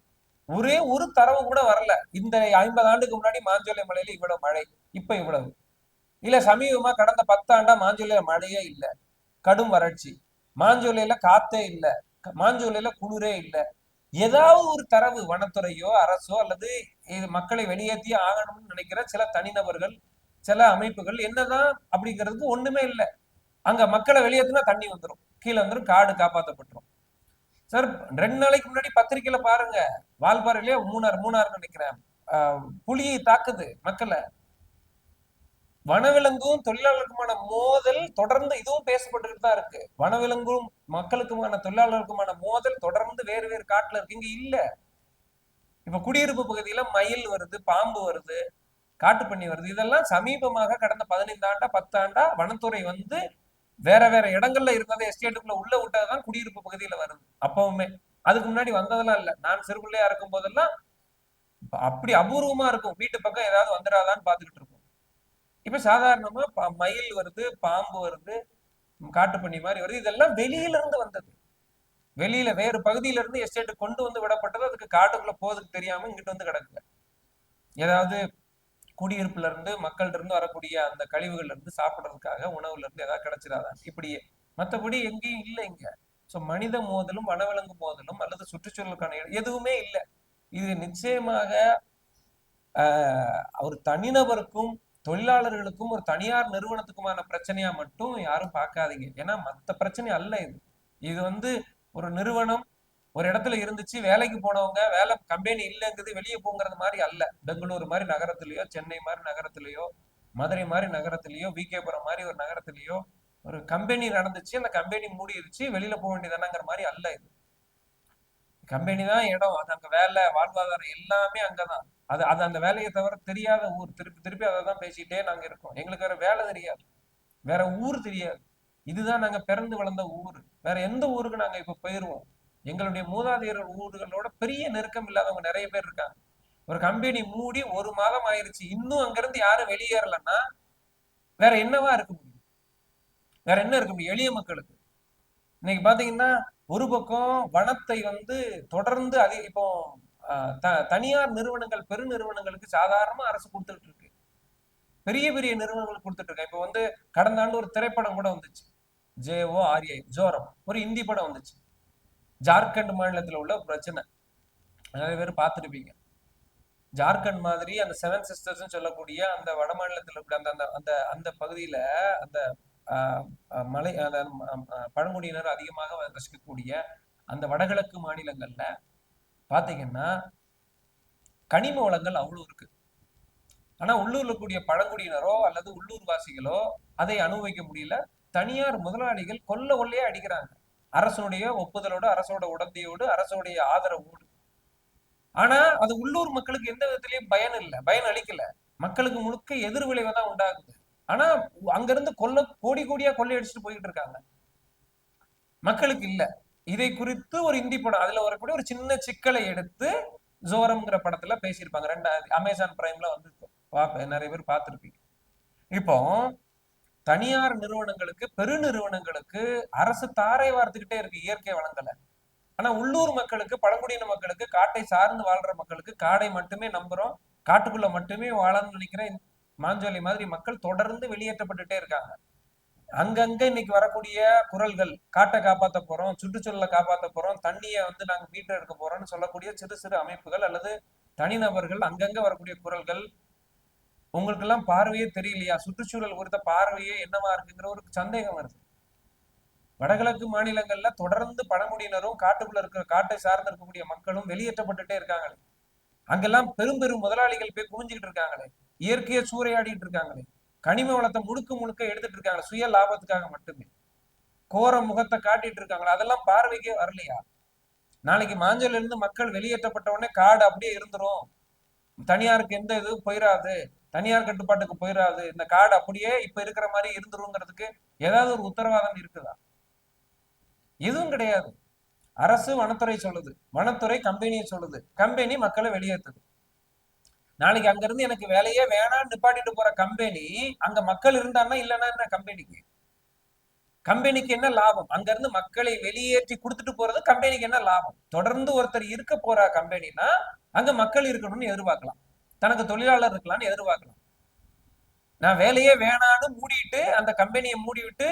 ஒரே ஒரு தரவு கூட வரல. இந்த 50 ஆண்டுக்கு முன்னாடி மாஞ்சோலை மலையில இவ்வளவு மழை, இப்ப இவ்வளவு இல்ல. சமீபமா கடந்த 10 ஆண்டா மாஞ்சோலையில மழையே இல்ல, கடும் வறட்சி. மாஞ்சோலையில காத்தே இல்ல, மாஞ்சோலையில குளிரே இல்ல. ஏதாவது ஒரு தரவு வனத்துறையோ அரசோ அல்லது மக்களை வெளியேற்றியே ஆகணும்னு நினைக்கிற சில தனிநபர்கள் சில அமைப்புகள் என்னதான் அப்படிங்கிறதுக்கு ஒண்ணுமே இல்லை. அங்க மக்களை வெளியேற்றினா தண்ணி வந்துடும், கீழே வந்துடும், காடு காப்பாற்றப்பட்டுரும். சார் 2 நாளைக்கு முன்னாடி பத்திரிகையில பாருங்க, வால்பாறையிலேயே மூணார் நினைக்கிறேன், புலியை தாக்குது மக்களை. வனவிலங்கும் தொழிலாளருக்குமான மோதல் தொடர்ந்து இதுவும் பேசப்பட்டுக்கிட்டு தான் இருக்கு. வனவிலங்கும் மக்களுக்குமான தொழிலாளர்களுக்குமான மோதல் தொடர்ந்து வேறு வேறு காட்டுல இருக்கு, இங்க இல்ல. இப்ப குடியிருப்பு பகுதியில மயில் வருது, பாம்பு வருது, காட்டுப்பண்ணி வருது. இதெல்லாம் சமீபமாக கடந்த 15 ஆண்டா 10 ஆண்டா வனத்துறை வந்து வேற வேற இடங்கள்ல இருந்ததை எஸ்டேட்டுக்குள்ள உள்ள விட்டதுதான் குடியிருப்பு பகுதியில வருது. அப்பவுமே அதுக்கு முன்னாடி வந்ததெல்லாம் இல்ல. நான் சிறு பிள்ளையா இருக்கும் போதெல்லாம் அப்படி அபூர்வமா இருக்கும், வீட்டு பக்கம் ஏதாவது வந்துடாதான்னு பாத்துக்கிட்டு இருக்கும். இப்ப சாதாரணமா மயில் வருது, பாம்பு வருது, காட்டுப்பண்ணி மாதிரி வருது. இதெல்லாம் வெளியில இருந்து வந்தது. வெளியில வேறு பகுதியில இருந்து எஸ்டேட் கொண்டு வந்து விடப்பட்டது. அதுக்கு காட்டுக்குள்ள போறதுக்கு தெரியாம இங்கிட்டு வந்து கிடக்குல. ஏதாவது குடியிருப்புல இருந்து மக்கள் இருந்து வரக்கூடிய அந்த கழிவுகள்ல இருந்து சாப்பிடுறதுக்காக உணவுல இருந்து ஏதாவது கிடைச்சிடாதான் இப்படியே. மற்றபடி எங்கேயும் இல்லை இங்க. சோ மனித மோதலும் வனவிலங்கு மோதலும் அல்லது சுற்றுச்சூழலுக்கான எதுவுமே இல்லை. இது நிச்சயமாக ஒரு தனிநபருக்கும் தொழிலாளர்களுக்கும் ஒரு தனியார் நிறுவனத்துக்குமான பிரச்சனையா மட்டும் யாரும் பார்க்காதீங்க. ஏன்னா மத்த பிரச்சனை அல்ல இது. இது வந்து ஒரு நிறுவனம் ஒரு இடத்துல இருந்துச்சு, வேலைக்கு போனவங்க வேலை கம்பெனி இல்லைங்கிறது வெளியே போங்கிறது மாதிரி அல்ல. பெங்களூரு மாதிரி நகரத்திலேயோ, சென்னை மாதிரி நகரத்திலேயோ, மதுரை மாதிரி நகரத்திலேயோ, விகேபுரம் மாதிரி ஒரு நகரத்திலேயோ ஒரு கம்பெனி நடந்துச்சு, அந்த கம்பெனி மூடிடுச்சு, வெளியில போக வேண்டியதானங்கிற மாதிரி அல்ல இது. கம்பெனி தான் இடம், அது அங்க வேலை வாழ்வாதாரம் எல்லாமே அங்கதான். அது அந்த வேலையை தவிர தெரியாத ஊர். திருப்பி திருப்பி அதை தான் பேசிட்டே நாங்க இருக்கோம். எங்களுக்கு வேற வேலை தெரியாது, வேற ஊர் தெரியாது. இதுதான் நாங்க பிறந்து வளர்ந்த ஊர். வேற எந்த ஊருக்கு நாங்க இப்ப போயிருவோம்? எங்களுடைய மூதாதையர் ஊர்களோட பெரிய நெருக்கம் இல்லாதவங்க நிறைய பேர் இருக்காங்க. ஒரு கம்பெனி மூடி 1 மாதம் ஆயிருச்சு, இன்னும் அங்கிருந்து யாரும் வெளியேறலன்னா வேற என்னவா இருக்க முடியும்? வேற என்ன இருக்க முடியும் எளிய மக்களுக்கு? இன்னைக்கு பாத்தீங்கன்னா ஒரு பக்கம் வனத்தை தொடர்ந்து இப்போ தனியார் நிறுவனங்கள் பெருநிறுவனங்களுக்கு சாதாரணமா அரசு கொடுத்துட்டு இருக்கு. பெரிய பெரிய நிறுவனங்கள் கொடுத்துட்டு இருக்கு. இப்போ கடந்த ஆண்டு ஒரு திரைப்படம் கூட வந்துச்சு, JORA, ஜோரம், ஒரு இந்தி படம் வந்துச்சு. ஜார்க்கண்ட் மாநிலத்தில் உள்ள பிரச்சனை நிறைய பேர் பார்த்துருப்பீங்க. ஜார்க்கண்ட் மாதிரி அந்த 7 சிஸ்டர்ஸ் சொல்லக்கூடிய அந்த வட மாநிலத்தில் இருக்கிற அந்த அந்த அந்த பகுதியில அந்த மலை பழங்குடியினர் அதிகமாக வசிக்கக்கூடிய அந்த வடகிழக்கு மாநிலங்கள்ல பாத்தீங்கன்னா கனிம வளங்கள் அவ்வளவு இருக்கு. ஆனா உள்ளூர்ல கூடிய பழங்குடியினரோ அல்லது உள்ளூர் வாசிகளோ அதை அனுபவிக்க முடியல. தனியார் முதலாளிகள் கொள்ளையே அடிக்கிறாங்க, அரசனுடைய ஒப்புதலோடு, அரசோட உடந்தையோடு, அரசோடைய ஆதரவோடு. ஆனா அது உள்ளூர் மக்களுக்கு எந்த விதத்திலயும் பயன் அளிக்கல. மக்களுக்கு முழுக்க எதிர்விளைவை தான் உண்டாகுது. ஆனா அங்கிருந்து கோடி கோடியா கொள்ளையடிச்சுட்டு போயிட்டு இருக்காங்க, மக்களுக்கு இல்ல. இதை குறித்து ஒரு இந்தி படம், அதுல வரக்கூடிய ஒரு சின்ன சிக்கலை எடுத்து ஜோரம்ங்கிற படத்துல பேசியிருப்பாங்க. அமேசான் பிரைம்ல நிறைய பேர் பார்த்திருப்பீங்க. இப்போ தனியார் நிறுவனங்களுக்கு, பெருநிறுவனங்களுக்கு அரசு தாரை வார்த்துக்கிட்டே இருக்கு இயற்கை வளங்களை. ஆனா உள்ளூர் மக்களுக்கு, பழங்குடியின மக்களுக்கு, காட்டை சார்ந்து வாழ்ற மக்களுக்கு, காடை மட்டுமே நம்புறோம், காட்டுக்குள்ள மட்டுமே வாழணும்னு நினைக்கிற மாஞ்சோலை மாதிரி மக்கள் தொடர்ந்து வெளியேற்றப்பட்டுட்டே இருக்காங்க. அங்கங்க இன்னைக்கு வரக்கூடிய குரல்கள், காட்டை காப்பாற்ற போறோம், சுற்றுச்சூழலை காப்பாற்ற போறோம், தண்ணியை நாங்க மீட்டு எடுக்க போறோம்னு சொல்லக்கூடிய சிறு சிறு அமைப்புகள் அல்லது தனிநபர்கள் அங்கங்க வரக்கூடிய குரல்கள் உங்களுக்கு எல்லாம் பார்வையே தெரியலையா? சுற்றுச்சூழல் குறித்த பார்வையே என்னவா இருக்குங்கிற ஒரு சந்தேகம் வருது. வடகிழக்கு மாநிலங்கள்ல தொடர்ந்து பழங்குடியினரும் காட்டுக்குள்ள இருக்கிற காட்டை சார்ந்து இருக்கக்கூடிய மக்களும் வெளியேற்றப்பட்டுட்டே இருக்காங்களே. அங்கெல்லாம் பெரும் பெரும் முதலாளிகள் போய் குவிஞ்சுக்கிட்டு இருக்காங்களே, இயற்கையை சூறையாடிட்டு இருக்காங்களே, கனிம வளத்தை முழுக்க எடுத்துட்டு இருக்காங்க சுய லாபத்துக்காக மட்டுமே, கோர முகத்தை காட்டிட்டு இருக்காங்களா? அதெல்லாம் பார்வைக்கே வரலையா? நாளைக்கு மாஞ்சோல இருந்து மக்கள் வெளியேற்றப்பட்ட உடனே காடு அப்படியே இருந்துரும், தனியாருக்கு எந்த இதுவும் போயிடாது, தனியார் கட்டுப்பாட்டுக்கு போயிடாது, இந்த காடு அப்படியே இப்ப இருக்கிற மாதிரி இருந்துருங்கிறதுக்கு ஏதாவது ஒரு உத்தரவாதம் இருக்குதா? எதுவும் கிடையாது. அரசு வனத்துறை சொல்லுது, வனத்துறை கம்பெனியை சொல்லுது, கம்பெனி மக்களை வெளியேற்றுது. நாளைக்கு அங்க இருந்து எனக்கு வேலையே வேணாம்னு நிப்பாட்டிட்டு போற கம்பெனி அங்க மக்கள் இருந்தான்னா இல்லைன்னா என்ன? கம்பெனிக்கு என்ன லாபம்? அங்க இருந்து மக்களை வெளியேற்றி கொடுத்துட்டு போறது கம்பெனிக்கு என்ன லாபம்? தொடர்ந்து ஒருத்தர் இருக்க போற கம்பெனினா அங்க மக்கள் இருக்கணும்னு எதிர்பார்க்கலாம், தனக்கு தொழிலாளர் இருக்கலாம்னு எதிர்பார்க்கலாம். நான் வேலையே வேணான்னு மூடிட்டு அந்த கம்பெனியை மூடிவிட்டு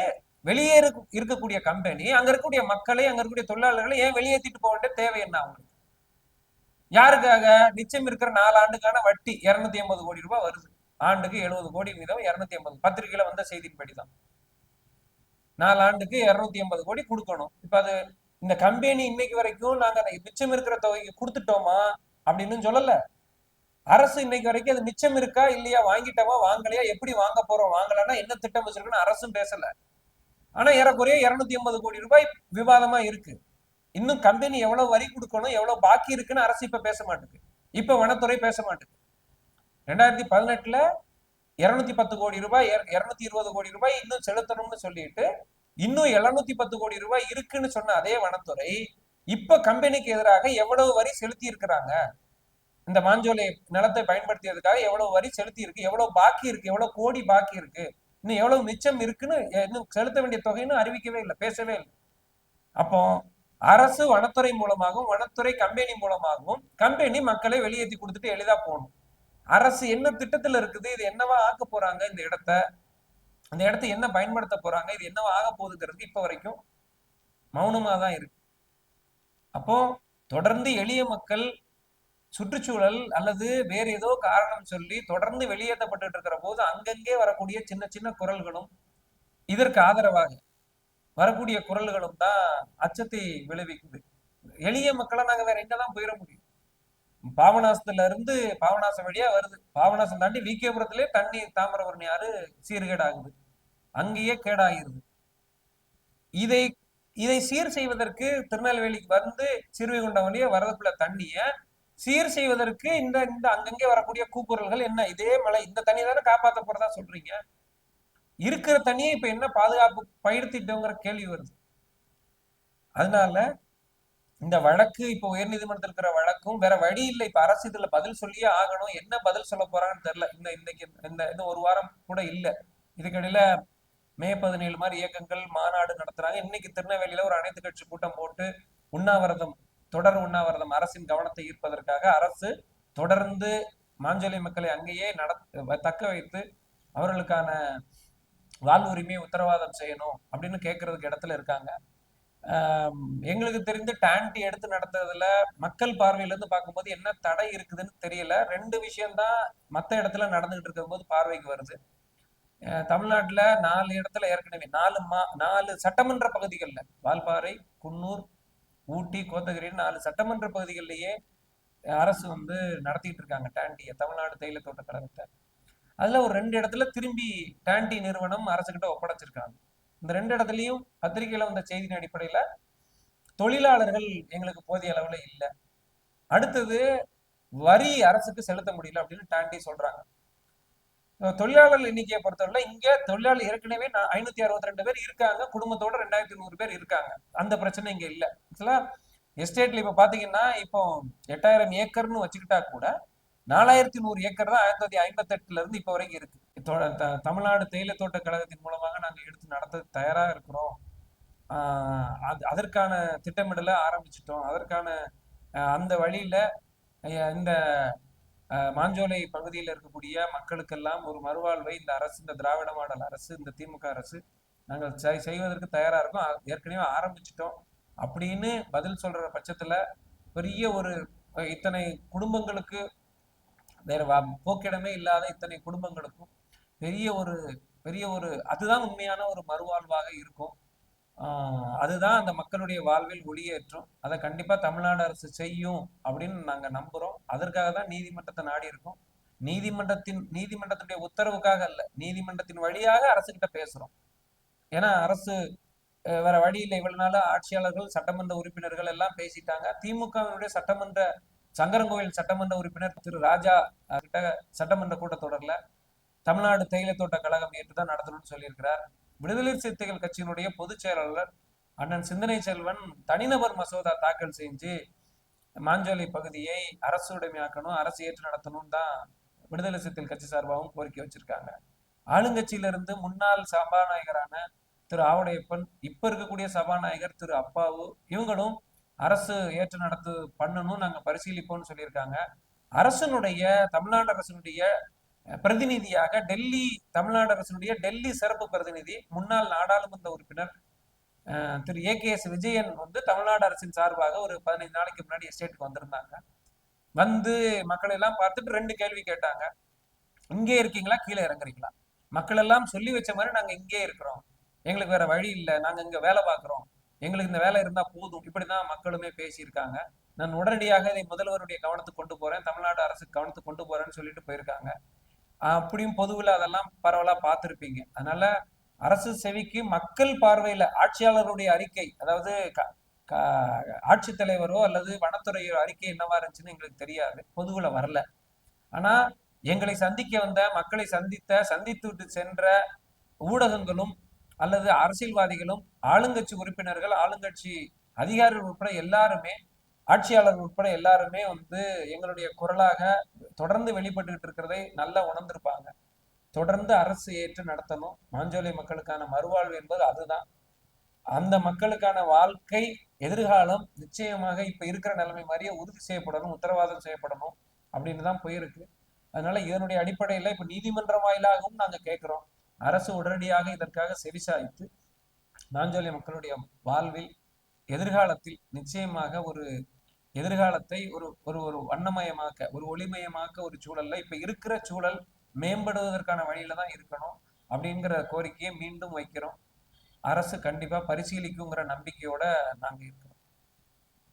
வெளியே இருக்கக்கூடிய கம்பெனி அங்க இருக்கக்கூடிய மக்களை, அங்க இருக்கக்கூடிய தொழிலாளர்களை ஏன் வெளியேற்றிட்டு போக வேண்டிய தேவை என்ன அவங்களுக்கு? யாருக்காக? நிச்சயம் இருக்கிற 4 ஆண்டுக்கான வட்டி 250 கோடி ரூபாய் வருது, ஆண்டுக்கு 70 கோடி வீதம் 250, பத்திரிகையில வந்த செய்தியின்படிதான் 4 ஆண்டுக்கு 250 கோடி கொடுக்கணும். இப்ப அது இந்த கம்பெனி இன்னைக்கு வரைக்கும் நாங்க மிச்சம் இருக்கிற தொகைக்கு கொடுத்துட்டோமா அப்படின்னு சொல்லல. அரசு இன்னைக்கு வரைக்கும் அது மிச்சம் இருக்கா இல்லையா, வாங்கிட்டோமா வாங்கலையா, எப்படி வாங்க போறோம், வாங்கலன்னா என்ன திட்டம் வச்சிருக்குன்னு அரசும் பேசல. ஆனா ஏறக்குறைய 250 கோடி ரூபாய் விவாதமா இருக்கு. இன்னும் கம்பெனி எவ்வளவு வரி கொடுக்கணும், எவ்வளவு பாக்கி இருக்குன்னு அரசு இப்ப பேச மாட்டேங்குது, இப்ப வனத்துறை பேச மாட்டேங்குது. 2018ல 210 கோடி ரூபாய், 220 கோடி ரூபாய் இன்னும் செலுத்தணும்னு சொல்லிட்டு இன்னும் 710 கோடி ரூபாய் இருக்குன்னு சொன்ன அதே வனத்துறை இப்ப கம்பெனிக்கு எதிராக எவ்வளவு வரி செலுத்தி இருக்கிறாங்க, இந்த மாஞ்சோலை நிலத்தை பயன்படுத்தியதுக்காக எவ்வளவு வரி செலுத்தி இருக்கு, எவ்வளவு பாக்கி இருக்கு, எவ்வளவு கோடி பாக்கி இருக்கு, இன்னும் எவ்வளவு மிச்சம் இருக்குன்னு இன்னும் செலுத்த வேண்டிய தொகைன்னு அறிவிக்கவே இல்லை, பேசவே இல்லை. அப்போ அரசு வனத்துறை மூலமாகவும் வனத்துறை கம்பெனி மூலமாகவும் கம்பெனி மக்களை வெளியேற்றி கொடுத்துட்டு எளிதா போகணும். அரசு என்ன திட்டத்துல இருக்குது, இது என்னவா ஆக்க போறாங்க, இந்த இடத்தை என்ன பயன்படுத்த போறாங்க, இது என்னவா ஆக போகுதுங்கிறது இப்ப வரைக்கும் மௌனமா தான் இருக்கு. அப்போ தொடர்ந்து எளிய மக்கள் சுற்றுச்சூழல் அல்லது வேற ஏதோ காரணம் சொல்லி தொடர்ந்து வெளியேற்றப்பட்டு இருக்கிற போது அங்கங்கே வரக்கூடிய சின்ன சின்ன குரல்களும் இதற்கு ஆதரவாக வரக்கூடிய குரல்களும் தான் அச்சத்தை விளைவிக்குது. எளிய மக்களை நாங்க வேற எங்கதான் போயிட முடியும்? பாபநாசத்துல இருந்து பாபநாசம் வழியா வருது, பாபநாசம் தாண்டி விகேபுரத்திலே தண்ணி தாமிரபரணி ஆறு சீர்கேடாகுது, அங்கேயே கேடாகிருது. இதை இதை சீர் செய்வதற்கு திருநெல்வேலிக்கு வந்து சிறுவைகுண்டம் வழியா வரதுக்குள்ள தண்ணிய சீர் செய்வதற்கு இந்த இந்த அங்கங்கே வரக்கூடிய கூக்குரல்கள் என்ன? இதே மழை இந்த தண்ணி தானே காப்பாற்ற போறதா சொல்றீங்க, இருக்கிற தண்ணியை இப்ப என்ன பாதுகாப்பு பயிர்த்திட்டோங்கிற கேள்வி வருது. அதனால இந்த வழக்கு இப்ப உயர்நீதிமன்றத்தில் இருக்கிற வழக்கும் வேற வழி இல்லை. இப்ப அரசு இதுல பதில் சொல்லியே ஆகணும். என்ன பதில் சொல்ல போறாங்கன்னு தெரியல. இன்னைக்கு இந்த ஒரு வாரம் கூட இல்ல. இதுக்கிடையில மே 17 மாதிரி இயக்கங்கள் மாநாடு நடத்துறாங்க. இன்னைக்கு திருநெல்வேலியில ஒரு அனைத்து கட்சி கூட்டம் போட்டு உண்ணாவிரதம், தொடர் உண்ணாவிரதம், அரசின் கவனத்தை ஈர்ப்பதற்காக அரசு தொடர்ந்து மாஞ்சோலை மக்களை அங்கேயே தக்க வைத்து அவர்களுக்கான வாழ்வுரிமையை உத்தரவாதம் செய்யணும் அப்படின்னு கேட்கறதுக்கு இடத்துல இருக்காங்க. எங்களுக்கு தெரிந்து டான்டி எடுத்து நடத்துறதுல மக்கள் பார்வையில இருந்து பார்க்கும்போது என்ன தடை இருக்குதுன்னு தெரியல. 2 விஷயம்தான் மற்ற இடத்துல நடந்துகிட்டு இருக்கும் போது பார்வைக்கு வருது. தமிழ்நாட்டுல 4 இடத்துல ஏற்கனவே 4 சட்டமன்ற பகுதிகள்ல வால்பாறை, குன்னூர், ஊட்டி, கோத்தகிரின்னு 4 சட்டமன்ற பகுதிகளிலேயே அரசு வந்து நடத்திட்டு இருக்காங்க டாண்டிய, தமிழ்நாடு தேயிலை தோட்ட கழகத்தை. அதுல ஒரு 2 இடத்துல திரும்பி டாண்டி நிறுவனம் அரசுகிட்ட ஒப்படைச்சிருக்காங்க. இந்த 2 இடத்துலயும் பத்திரிகையில வந்த செய்தியின் அடிப்படையில தொழிலாளர்கள் எங்களுக்கு போதிய அளவுல இல்லை. அடுத்தது வரி அரசுக்கு செலுத்த முடியல அப்படின்னு டாண்டி சொல்றாங்க. தொழிலாளர்கள் எண்ணிக்கையை பொறுத்தவரை இங்க தொழிலாளர் ஏற்கனவே 562 பேர் இருக்காங்க, குடும்பத்தோட 2100 பேர் இருக்காங்க. அந்த பிரச்சனை இங்க இல்ல. ஆக்சுவலா எஸ்டேட்ல இப்ப பாத்தீங்கன்னா இப்போ 8000 ஏக்கர்னு வச்சுக்கிட்டா கூட 4100 ஏக்கர் தான் 1958 இருந்து இப்ப வரைக்கும் இருக்கு. தமிழ்நாடு தேயிலை தோட்ட கழகத்தின் மூலமாக நாங்க எடுத்து நடத்த தயாரா இருக்கிறோம். அதற்கான திட்டமிடலை ஆரம்பிச்சிட்டோம். அதற்கான அந்த வழியில இந்த மாஞ்சோலை பகுதியில் இருக்கக்கூடிய மக்களுக்கெல்லாம் ஒரு மறுவாழ்வை இந்த அரசு, இந்த திராவிட மாடல் அரசு, இந்த திமுக அரசு நாங்கள் செய்வதற்கு தயாரா இருக்கோம், ஏற்கனவே ஆரம்பிச்சிட்டோம் அப்படின்னு பதில் சொல்ற பட்சத்துல பெரிய ஒரு இத்தனை குடும்பங்களுக்கு வேற போக்கிடமே இல்லாத இத்தனை குடும்பங்களுக்கும் பெரிய ஒரு அதுதான் உண்மையான ஒரு மறுவாழ்வாக இருக்கும். அதுதான் அந்த மக்களுடைய வாழ்வில் ஒளியேற்றும். அதை கண்டிப்பா தமிழ்நாடு அரசு செய்யும் அப்படின்னு நாங்க நம்புறோம். அதற்காக தான் நீதிமன்றத்தை நாடி இருக்கோம். நீதிமன்றத்துடைய உத்தரவுக்காக அல்ல, நீதிமன்றத்தின் வழியாக அரசுகிட்ட பேசுறோம். ஏன்னா அரசு வேற வழி இல்லை. இவ்வளவு நாள் ஆட்சியாளர்கள், சட்டமன்ற உறுப்பினர்கள் எல்லாம் பேசிட்டாங்க. திமுகவினுடைய சங்கரங்கோவில் சட்டமன்ற உறுப்பினர் திரு ராஜா கிட்ட சட்டமன்ற கூட்டத்தொடர்ல தமிழ்நாடு தேயிலை தோட்ட கழகம் ஏற்றுதான் நடத்தணும்னு சொல்லியிருக்கிறார். விடுதலை சிறுத்தைகள் கட்சியினுடைய பொதுச் செயலாளர் அண்ணன் சிந்தனை செல்வன் தனிநபர் மசோதா தாக்கல் செஞ்சு மாஞ்சோலை பகுதியை அரசு உடைமையாக்கணும், அரசு ஏற்று நடத்தணும் தான் விடுதலை சிறுத்தைகள் கட்சி சார்பாகவும் கோரிக்கை வச்சிருக்காங்க. ஆளுங்கட்சியிலிருந்து முன்னாள் சபாநாயகரான திரு ஆவுடையப்பன், இப்ப இருக்கக்கூடிய சபாநாயகர் திரு அப்பாவு, இவங்களும் அரசு ஏற்று நடத்து பண்ணணும், நாங்க பரிசீலிப்போம்னு சொல்லியிருக்காங்க. தமிழ்நாடு அரசனுடைய பிரதிநிதியாக தமிழ்நாடு அரசுடைய டெல்லி சிறப்பு பிரதிநிதி முன்னாள் நாடாளுமன்ற உறுப்பினர் திரு AKS விஜயன் வந்து தமிழ்நாடு அரசின் சார்பாக ஒரு 15 நாளைக்கு முன்னாடி எஸ்டேட்டுக்கு வந்திருந்தாங்க. வந்து மக்களை எல்லாம் பார்த்துட்டு 2 கேள்வி கேட்டாங்க. இங்கே இருக்கீங்களா, கீழே இறங்குறீங்களா? மக்கள் எல்லாம் சொல்லி வச்ச மாதிரி நாங்க இங்கே இருக்கிறோம், எங்களுக்கு வேற வழி இல்லை, நாங்க இங்க வேலை பார்க்கிறோம், எங்களுக்கு இந்த வேலை இருந்தா போதும், இப்படிதான் மக்களுமே பேசியிருக்காங்க. நான் உடனடியாக இதை முதல்வருடைய கவனத்துக்கு கொண்டு போறேன், தமிழ்நாடு அரசுக்கு கவனத்துக்கு கொண்டு போறேன்னு சொல்லிட்டு போயிருக்காங்க. அப்படியும் பொதுவில் அதெல்லாம் பரவலா பார்த்திருப்பீங்க. அதனால அரசு செவிக்கு மக்கள் பார்வையில ஆட்சியாளருடைய அறிக்கை, அதாவது ஆட்சித்தலைவரோ அல்லது வனத்துறையோ அறிக்கை என்னவா இருந்துச்சுன்னு எங்களுக்கு தெரியாது, பொதுவுல வரல. ஆனா எங்களை சந்திக்க வந்த மக்களை சந்தித்து விட்டு சென்ற ஊடகங்களும் அல்லது அரசியல்வாதிகளும், ஆளுங்கட்சி உறுப்பினர்கள், ஆளுங்கட்சி அதிகாரிகள் உட்பட எல்லாருமே, ஆட்சியாளர்கள் உட்பட எல்லாருமே வந்து எங்களுடைய குரலாக தொடர்ந்து வெளிப்பட்டு இருக்கிறதை நல்லா உணர்ந்திருப்பாங்க. தொடர்ந்து அரசு ஏற்று நடத்தணும். மாஞ்சோலை மக்களுக்கான மறுவாழ்வு என்பது அதுதான். அந்த மக்களுக்கான வாழ்க்கை எதிர்காலம் நிச்சயமாக இப்ப இருக்கிற நிலைமை மாதிரியே உறுதி செய்யப்படணும், உத்தரவாதம் செய்யப்படணும் அப்படின்னு தான் போயிருக்கு. அதனால இதனுடைய அடிப்படையில இப்ப நீதிமன்றம் வாயிலாகவும் நாங்க கேட்கிறோம், அரசு உடனடியாக இதற்காக செவிசாய்த்து மாஞ்சோலை மக்களுடைய வாழ்வில் எதிர்காலத்தில் நிச்சயமாக ஒரு எதிர்காலத்தை ஒரு ஒரு ஒரு வண்ணமயமாக்க, ஒரு ஒளிமயமாக்க ஒரு சூழல்ல இப்ப இருக்கிற சூழல் மேம்படுவதற்கான வழியில தான் இருக்கணும் அப்படிங்கிற கோரிக்கையை மீண்டும் வைக்கிறோம். அரசு கண்டிப்பா பரிசீலிக்குங்கிற நம்பிக்கையோட நாங்க இருக்கிறோம்.